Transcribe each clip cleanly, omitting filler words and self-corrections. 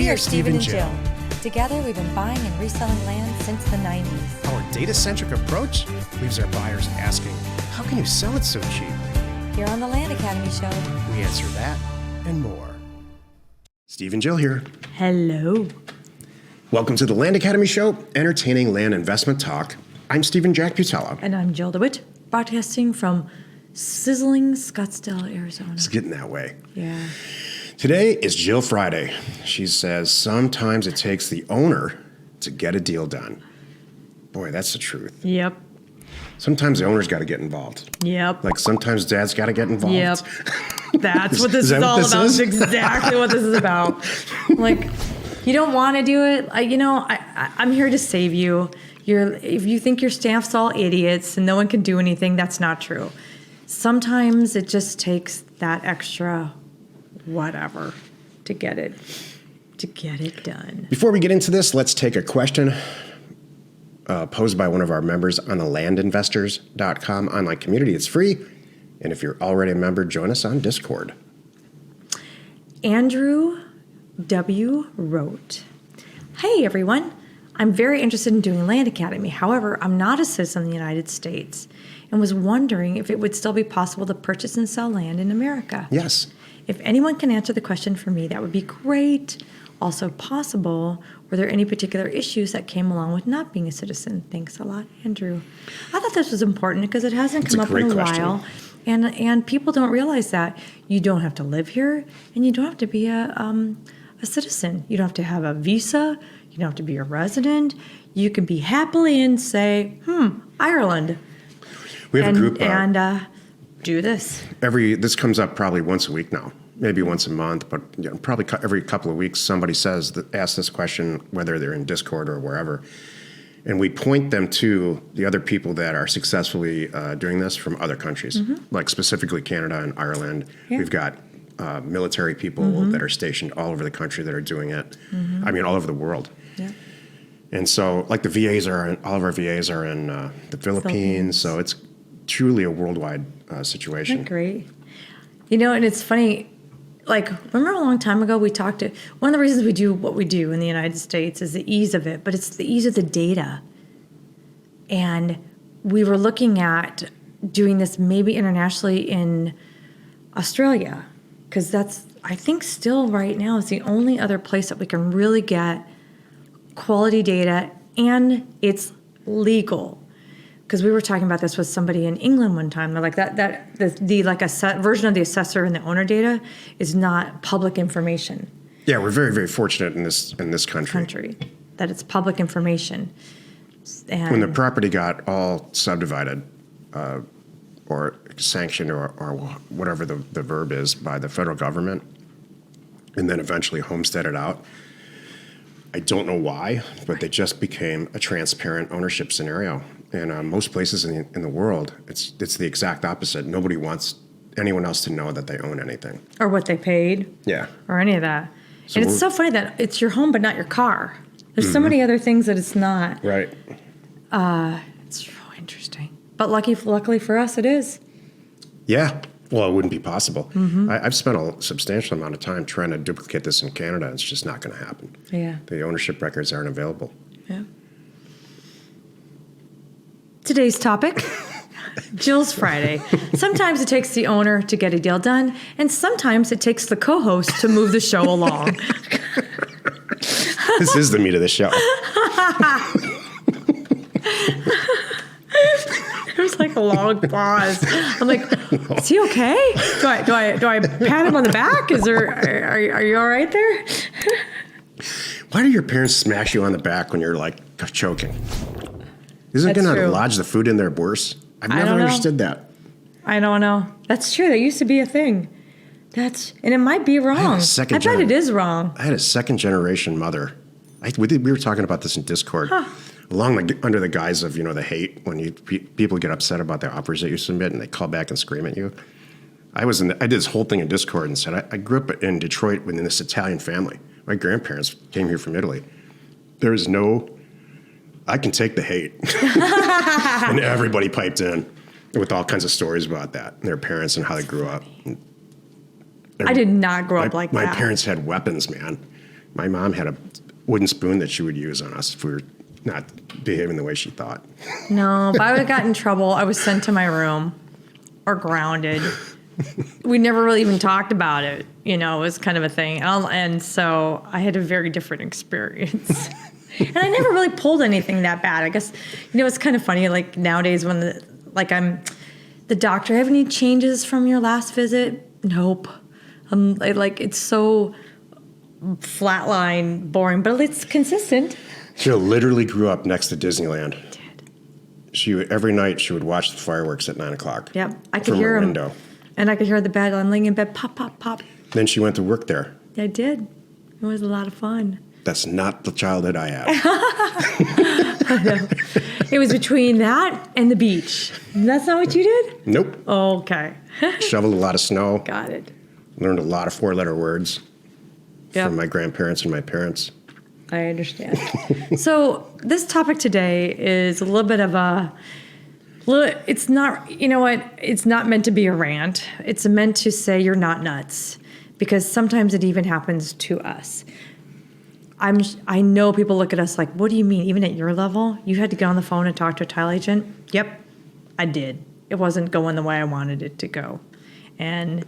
We are Stephen and Jill. Together, we've been buying and reselling land since the 90s. Our data-centric approach leaves our buyers asking, how can you sell it so cheap? Here on the Land Academy Show, We answer that and more. Steve and Jill here. Hello. Welcome to the Land Academy Show, entertaining land investment talk. I'm Stephen Jack Putella. And I'm Jill DeWitt, broadcasting from sizzling Scottsdale, Arizona. It's getting that way. Yeah. Today is Jill Friday. She says sometimes it takes the owner to get a deal done. Boy, that's the truth. Yep. Sometimes the owner's got to get involved. Yep. Like sometimes dad's got to get involved. Yep. That's what this is all about. That's exactly what this is about. Like, you don't want to do it. I'm here to save you. If you think your staff's all idiots and no one can do anything, that's not true. Sometimes it just takes that extra whatever to get it done. Before we get into this, let's take a question posed by one of our members on the landinvestors.com online community. It's free. And if you're already a member, join us on Discord. Andrew W. wrote, "Hey, everyone. I'm very interested in doing Land Academy. However, I'm not a citizen of the United States and was wondering if it would still be possible to purchase and sell land in America. Yes. If anyone can answer the question for me, that would be great. Also possible, were there any particular issues that came along with not being a citizen? Thanks a lot, Andrew." I thought this was important because it hasn't come up in a while. And people don't realize that. You don't have to live here, and you don't have to be a citizen. You don't have to have a visa. You don't have to be a resident. You can be happily in, say, Ireland. We have a group. And do this. This comes up probably once a week now, maybe once a month, but probably every couple of weeks somebody asks this question, whether they're in Discord or wherever. And we point them to the other people that are successfully doing this from other countries, like specifically Canada and Ireland. Yeah. We've got military people that are stationed all over the country that are doing it. I mean, all over the world. Yeah. And so, like all of our VAs are in the Philippines, so it's truly a worldwide situation. Isn't that great? And it's funny, like, remember a long time ago we talked to, one of the reasons we do what we do in the United States is the ease of it, but it's the ease of the data. And we were looking at doing this maybe internationally in Australia, because that's, I think still right now, is the only other place that we can really get quality data, and it's legal. Because we were talking about this with somebody in England one time. They're like the version of the assessor and the owner data is not public information. Yeah, we're very, very fortunate in this country that it's public information. And when the property got all subdivided or sanctioned or whatever the verb is by the federal government, and then eventually homesteaded out, I don't know why, but they just became a transparent ownership scenario. And most places in the world, it's the exact opposite. Nobody wants anyone else to know that they own anything. Or what they paid. Yeah. Or any of that. So and it's so funny that it's your home but not your car. There's so many other things that it's not. Right. It's so interesting. But luckily for us, it is. Yeah. Well, it wouldn't be possible. I've spent a substantial amount of time trying to duplicate this in Canada. It's just not going to happen. Yeah. The ownership records aren't available. Yeah. Today's topic, Jill's Friday. Sometimes it takes the owner to get a deal done, and sometimes it takes the co-host to move the show along. This is the meat of the show. There's like a long pause. I'm like, is he okay? Do I pat him on the back? Are you all right there? Why do your parents smash you on the back when you're like choking? Isn't going to lodge the food in there worse? I've never understood that. I don't know. That's true. That used to be a thing. And it might be wrong. I bet it is wrong. I had a second generation mother. We were talking about this in Discord. Under the guise of, the hate, when people get upset about the offers that you submit and they call back and scream at you. I did this whole thing in Discord and said, I grew up in Detroit within this Italian family. My grandparents came here from Italy. There is I can take the hate. And everybody piped in with all kinds of stories about that, and their parents and how they grew up. I did not grow up like that. My parents had weapons, man. My mom had a wooden spoon that she would use on us if we were not behaving the way she thought. No, if I would have gotten in trouble, I was sent to my room or grounded. We never really even talked about it. You know, it was kind of a thing. And so I had a very different experience. And I never really pulled anything that bad. I guess, it's kind of funny, like nowadays when I'm the doctor, have any changes from your last visit? Nope. It's so flatline, boring, but it's consistent. She literally grew up next to Disneyland. Every night she would watch the fireworks at 9:00. Yep, I could from hear her them. window. And I could hear the bed. I'm laying in bed, pop, pop, pop. Then she went to work there. I did. It was a lot of fun. That's not the childhood I had. It was between that and the beach. That's not what you did? Nope. Okay. Shoveled a lot of snow. Got it. Learned a lot of 4-letter words Yep. from my grandparents and my parents. I understand. So this topic today is a little bit of it's not, it's not meant to be a rant. It's meant to say you're not nuts, because sometimes it even happens to us. I know people look at us like, what do you mean? Even at your level, you had to get on the phone and talk to a title agent? Yep, I did. It wasn't going the way I wanted it to go. And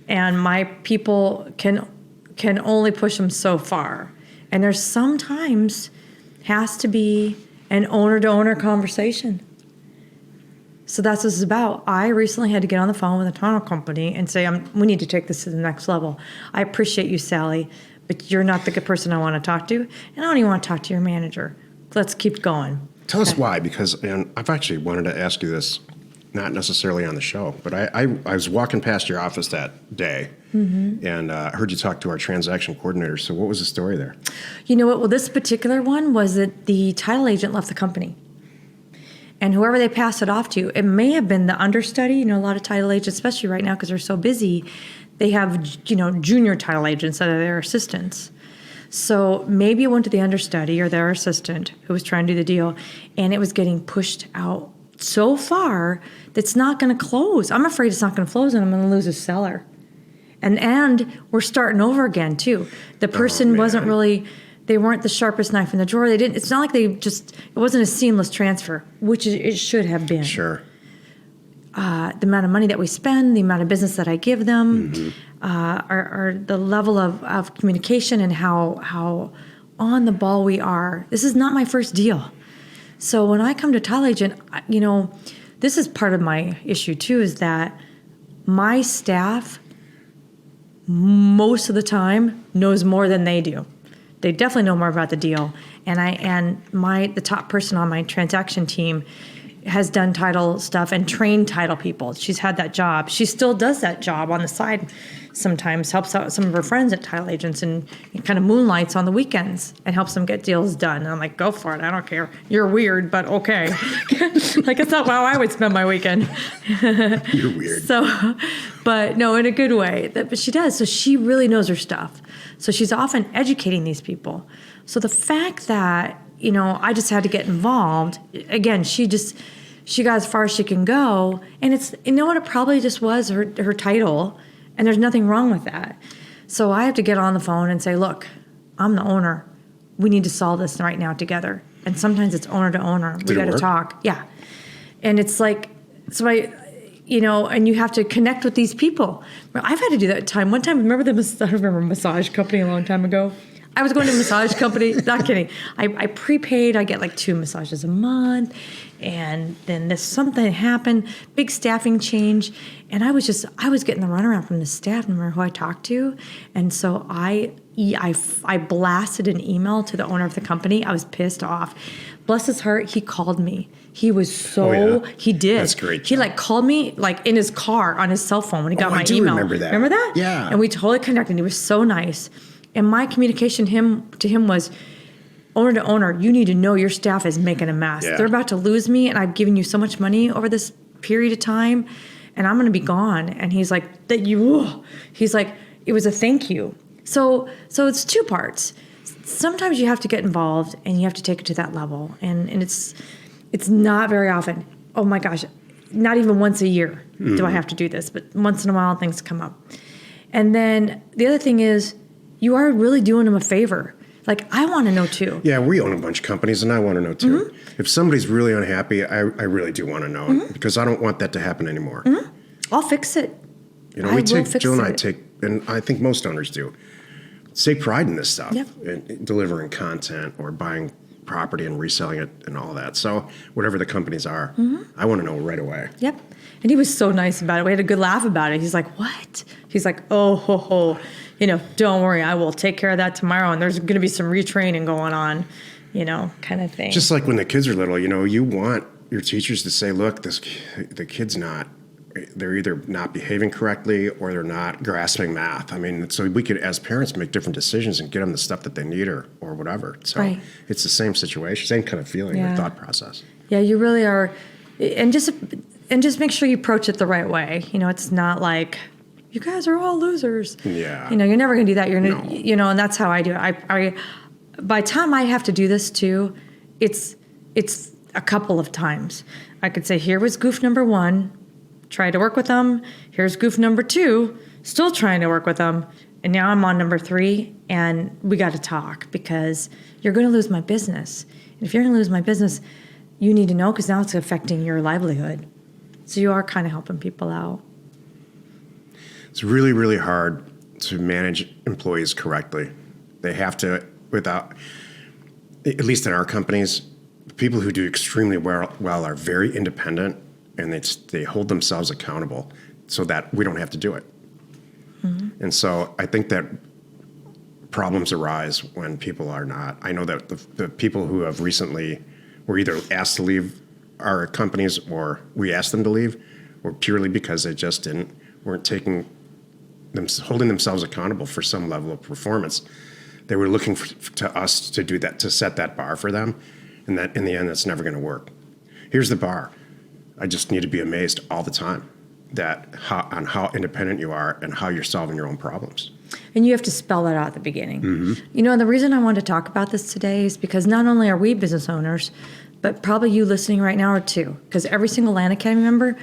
my people can only push them so far. And there's sometimes has to be an owner-to-owner conversation. So that's what this is about. I recently had to get on the phone with a title company and say, we need to take this to the next level. I appreciate you, Sally, but you're not the good person I want to talk to. And I don't even want to talk to your manager. Let's keep going. Tell us why, because I've actually wanted to ask you this, not necessarily on the show, but I was walking past your office that day and heard you talk to our transaction coordinator. So what was the story there? You know what? Well, this particular one was that the title agent left the company. And whoever they passed it off to, it may have been the understudy. A lot of title agents, especially right now because they're so busy, they have, junior title agents that are their assistants. So maybe it went to the understudy or their assistant who was trying to do the deal, and it was getting pushed out so far that it's not going to close. I'm afraid it's not going to close, and I'm going to lose a seller. And we're starting over again too. The person wasn't really, they weren't the sharpest knife in the drawer. It's not like it wasn't a seamless transfer, which it should have been. Sure. The amount of money that we spend, the amount of business that I give them, or the level of communication and how on the ball we are. This is not my first deal. So when I come to title agent, this is part of my issue too, is that my staff most of the time knows more than they do. They definitely know more about the deal. And the top person on my transaction team has done title stuff and trained title people. She's had that job. She still does that job on the side sometimes, helps out some of her friends at title agents and kind of moonlights on the weekends and helps them get deals done. And I'm like, go for it. I don't care. You're weird, but okay. Like, it's not how I would spend my weekend. You're weird. So, but no, in a good way. But she does. So she really knows her stuff. So she's often educating these people. So the fact that, I just had to get involved. Again, she got as far as she can go. And it's, what it probably just was her title. And there's nothing wrong with that. So I have to get on the phone and say, look, I'm the owner. We need to solve this right now together. And sometimes it's owner to owner. We got to talk. Yeah. And it's like, so and you have to connect with these people. I've had to do that time. One time, I remember a massage company a long time ago. I was going to a massage company, not kidding. I prepaid, I get like 2 massages a month. And then something happened, big staffing change. And I was getting the runaround from the staff, no matter who I talked to. And so I blasted an email to the owner of the company. I was pissed off. Bless his heart, he called me. He was he did. That's great. He called me in his car on his cell phone when he got my email. Remember that. Remember that? Yeah. And we totally connected. He was so nice. And my communication to him was, owner to owner, you need to know your staff is making a mess. Yeah. They're about to lose me, and I've given you so much money over this period of time, and I'm going to be gone. And he's like, he's like, it was a thank you. So it's 2 parts. Sometimes you have to get involved, and you have to take it to that level. And it's not very often. Oh my gosh, not even once a year do I have to do this, but once in a while things come up. And then the other thing is, you are really doing them a favor. Like, I want to know too. Yeah, we own a bunch of companies, and I want to know too. If somebody's really unhappy, I really do want to know because I don't want that to happen anymore. I'll fix it. You know, I will fix Jill and I it. take, and I think most owners do, take pride in this stuff, Yep. in delivering content or buying property and reselling it and all that. So whatever the companies are, I want to know right away. Yep. And he was so nice about it. We had a good laugh about it. He's like, what? He's like, oh, ho, ho. Don't worry. I will take care of that tomorrow. And there's going to be some retraining going on, kind of thing. Just like when the kids are little, you want your teachers to say, look, the kid's they're either not behaving correctly or they're not grasping math. I mean, so we could, as parents, make different decisions and get them the stuff that they need or whatever. So Right. it's the same situation, same kind of feeling or Yeah. thought process. Yeah, you really are. And just make sure you approach it the right way. It's not like, you guys are all losers. Yeah. You're never going to do that. You're gonna, No. and that's how I do it. I by the time I have to do this too, it's a couple of times. I could say, here was goof number 1, try to work with them. Here's goof number 2, still trying to work with them. And now I'm on number 3, and we got to talk because you're going to lose my business. And if you're going to lose my business, you need to know because now it's affecting your livelihood. So you are kind of helping people out. It's really, really hard to manage employees correctly. They have to, at least in our companies, people who do extremely well are very independent and they hold themselves accountable so that we don't have to do it. And so I think that problems arise when people are not. I know that the people who have recently were either asked to leave our companies or we asked them to leave were purely because they just weren't holding themselves accountable for some level of performance. They were looking to us to do that, to set that bar for them, and that in the end, that's never going to work. Here's the bar. I just need to be amazed all the time on how independent you are and how you're solving your own problems. And you have to spell that out at the beginning. And the reason I wanted to talk about this today is because not only are we business owners, but probably you listening right now are too, because every single Land Academy member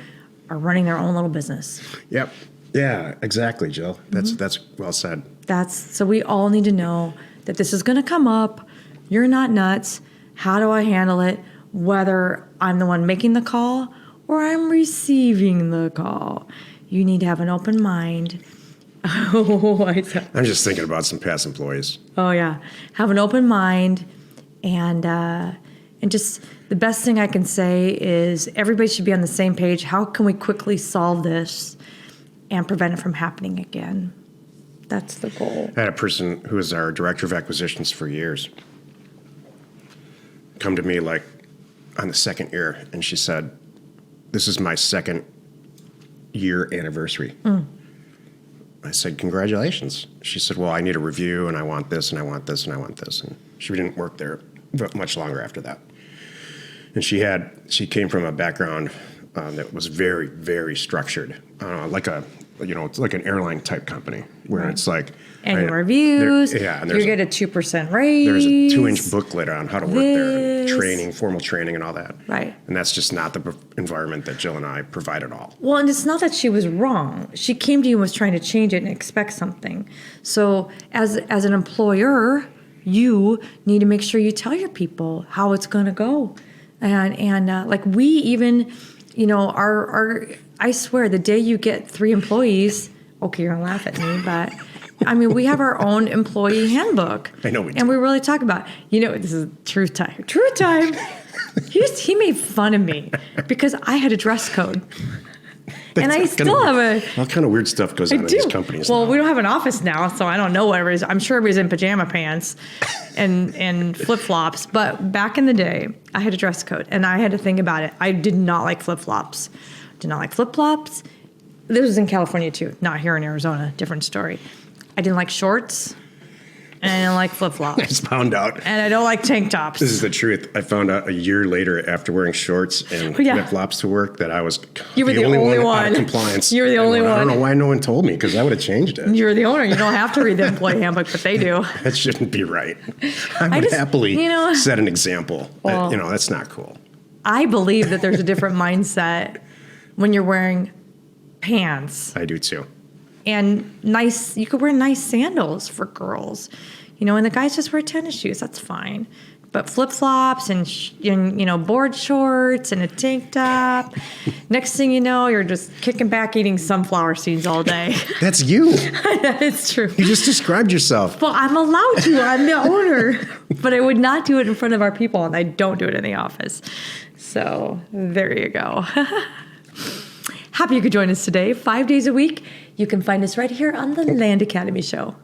are running their own little business. Yep. Yeah, exactly, Jill. That's well said. So we all need to know that this is going to come up. You're not nuts. How do I handle it? Whether I'm the one making the call or I'm receiving the call. You need to have an open mind. I'm just thinking about some past employees. Oh yeah, have an open mind, and just the best thing I can say is everybody should be on the same page. How can we quickly solve this and prevent it from happening again? That's the goal. I had a person who was our director of acquisitions for years come to me like on the second year, and she said, "This is my second year anniversary." I said, "Congratulations." She said, "Well, I need a review, and I want this, and I want this, and I want this." And she didn't work there much longer after that. And she came from a background that was very, very structured, it's like an airline type company where it's like Annual reviews. And you get a 2% raise. there's a 2-inch booklet on how to work there, and This. formal training, and all that. Right. And that's just not the environment that Jill and I provide at all. Well, and it's not that she was wrong. She came to you and was trying to change it and expect something. So as an employer, you need to make sure you tell your people how it's going to go. And like we even, our I swear the day you get 3 employees, okay, you're going to laugh at me, but I mean, we have our own employee handbook. I know we do. And we really talk about, this is truth time. Truth time. He made fun of me because I had a dress code. And I still have All kind of weird stuff goes on in these companies. Well, now. we don't have an office now, so I don't know what everybody's. I'm sure everybody's in pajama pants and flip flops. But back in the day, I had a dress code, and I had to think about it. I did not like flip flops. Did not like flip flops. This was in California too, not here in Arizona. Different story. I didn't like shorts, and I didn't like flip I flops, just found out. and I don't like tank tops. This is the truth. I found out a year later after wearing shorts and Yeah. flip-flops to work that I was You were the only out one. of compliance. You were the And only I don't one. know why no one told me, because I would have changed it. You're the owner. You don't have to read the employee handbook, but they do. That shouldn't be right. I would just- happily you set an example. Well- That's not cool. I believe that there's a different mindset when you're wearing pants I do too. and you could wear nice sandals for girls. And the guys just wear tennis shoes. That's fine. But flip-flops and board shorts and a tank top. Next thing you know, you're just kicking back eating sunflower seeds all day. That's you. That is true. You just described yourself. Well, I'm allowed to. I'm the owner. But I would not do it in front of our people, and I don't do it in the office. So there you go. Happy you could join us today. 5 days a week. You can find us right here on the Land Academy Show.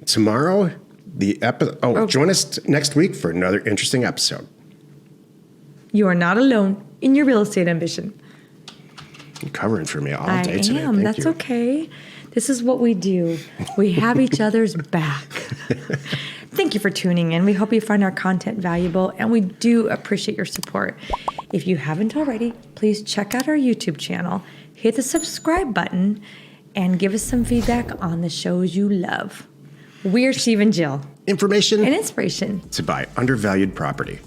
Tomorrow, join us next week for another interesting episode. You are not alone in your real estate ambition. You're covering for me all I day today. am. Thank That's you. okay. This is what we do. We have each other's back. Thank you for tuning in. We hope you find our content valuable, and we do appreciate your support. If you haven't already, please check out our YouTube channel, hit the subscribe button, and give us some feedback on the shows you love. We're Steve and Jill. Information And inspiration. to buy undervalued property.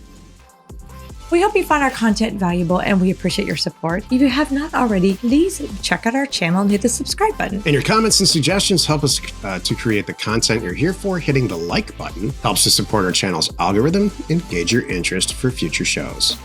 We hope you found our content valuable, and we appreciate your support. If you have not already, please check out our channel and hit the subscribe button. And your comments and suggestions help us to create the content you're here for. Hitting the like button helps to support our channel's algorithm and gauge your interest for future shows.